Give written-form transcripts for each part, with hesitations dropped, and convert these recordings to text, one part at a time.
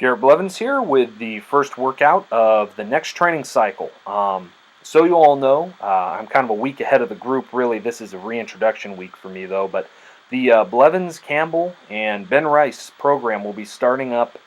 Garrett Blevins here with the first workout of the next training cycle. So you all know, I'm kind of a week ahead of the group. Really, this is a reintroduction week for me, though. But the Blevins, Campbell, and Ben Rice program will be starting up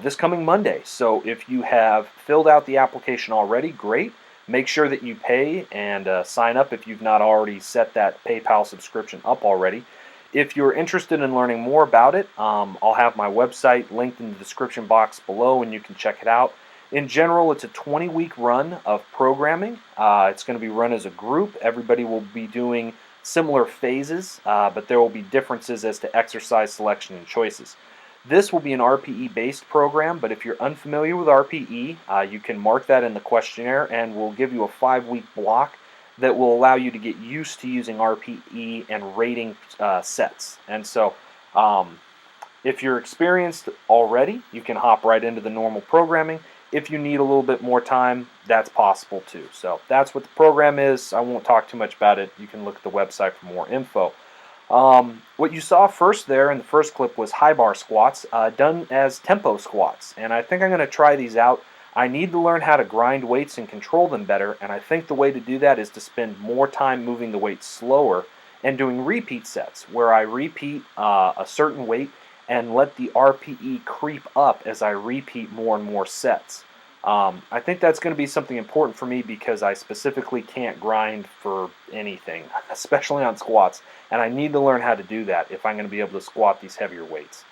this coming Monday. So if you have filled out the application already, great. Make sure that you pay and sign up if you've not already set that PayPal subscription up already. If you're interested in learning more about it, I'll have my website linked in the description box below and you can check it out. In general, it's a 20-week run of programming. It's going to be run as a group. Everybody will be doing similar phases, but there will be differences as to exercise selection and choices. This will be an RPE-based program, but if you're unfamiliar with RPE, you can mark that in the questionnaire and we'll give you a 5-week block that will allow you to get used to using RPE and rating sets. And so if you're experienced already, you can hop right into the normal programming. If you need a little bit more time, that's possible too. So that's what the program is. I won't talk too much about it. You can look at the website for more info. What you saw first there in the first clip was high bar squats done as tempo squats. And I think I'm going to try these out. I need to learn how to grind weights and control them better, and I think the way to do that is to spend more time moving the weight slower and doing repeat sets, where I repeat a certain weight and let the RPE creep up as I repeat more and more sets. I think that's going to be something important for me because I specifically can't grind for anything, especially on squats, and I need to learn how to do that if I'm going to be able to squat these heavier weights.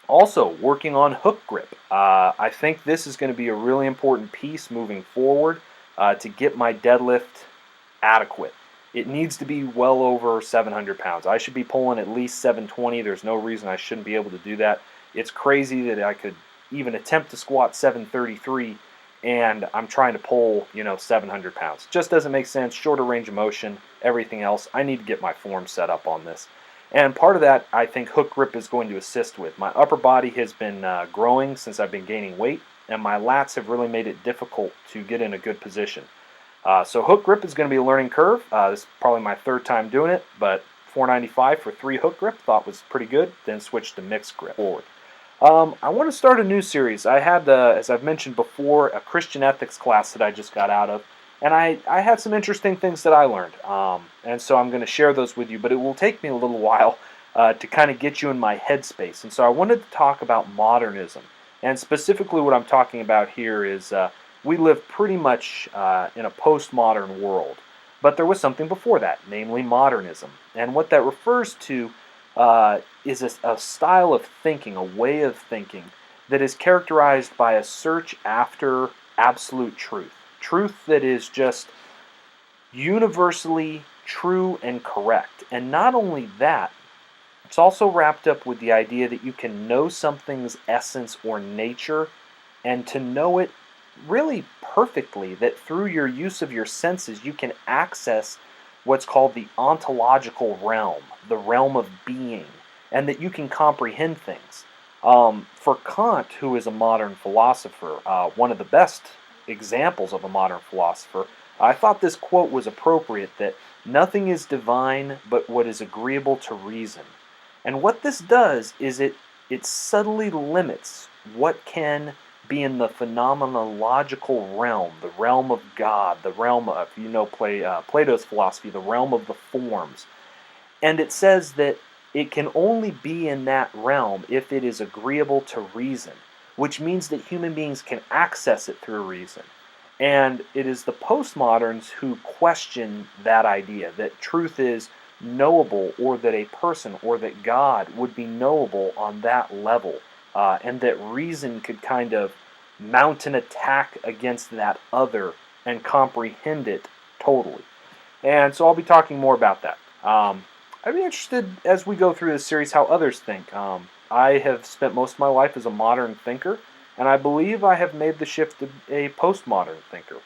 Also, working on hook grip. I think this is going to be a really important piece moving forward to get my deadlift adequate. It needs to be well over 700 pounds. I should be pulling at least 720. There's no reason I shouldn't be able to do that. It's crazy that I could even attempt to squat 733 and I'm trying to pull, 700 pounds. Just doesn't make sense. Shorter range of motion, everything else. I need to get my form set up on this. And part of that, I think hook grip is going to assist with. My upper body has been growing since I've been gaining weight, and my lats have really made it difficult to get in a good position. So hook grip is going to be a learning curve. This is probably my third time doing it, but $4.95 for 3 hook grip thought was pretty good, then switched to mixed grip forward. I want to start a new series. I had, as I've mentioned before, a Christian ethics class that I just got out of. And I had some interesting things that I learned, and so I'm going to share those with you, but it will take me a little while to kind of get you in my headspace. And so I wanted to talk about modernism, and specifically what I'm talking about here is we live pretty much in a postmodern world, but there was something before that, namely modernism. And what that refers to is a style of thinking, a way of thinking that is characterized by a search after absolute truth. Truth that is just universally true and correct. And not only that, it's also wrapped up with the idea that you can know something's essence or nature and to know it really perfectly, that through your use of your senses you can access what's called the ontological realm, the realm of being, and that you can comprehend things. For Kant, who is a modern philosopher, one of the best examples of a modern philosopher, I thought this quote was appropriate, that nothing is divine but what is agreeable to reason. And what this does is it subtly limits what can be in the phenomenological realm, the realm of God, the realm of, Plato's philosophy, the realm of the forms. And it says that it can only be in that realm if it is agreeable to reason, which means that human beings can access it through reason. And it is the postmoderns who question that idea, that truth is knowable, or that a person or that God would be knowable on that level, and that reason could kind of mount an attack against that other and comprehend it totally. And so I'll be talking more about that. I'd be interested as we go through this series how others think. I have spent most of my life as a modern thinker, and I believe I have made the shift to a postmodern thinker.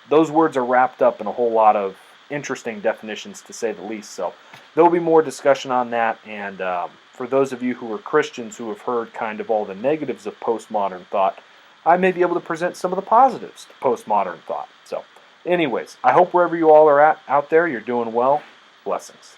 Those words are wrapped up in a whole lot of interesting definitions, to say the least, so there'll be more discussion on that, and for those of you who are Christians who have heard kind of all the negatives of postmodern thought, I may be able to present some of the positives to postmodern thought. So anyways, I hope wherever you all are at out there, you're doing well. Blessings.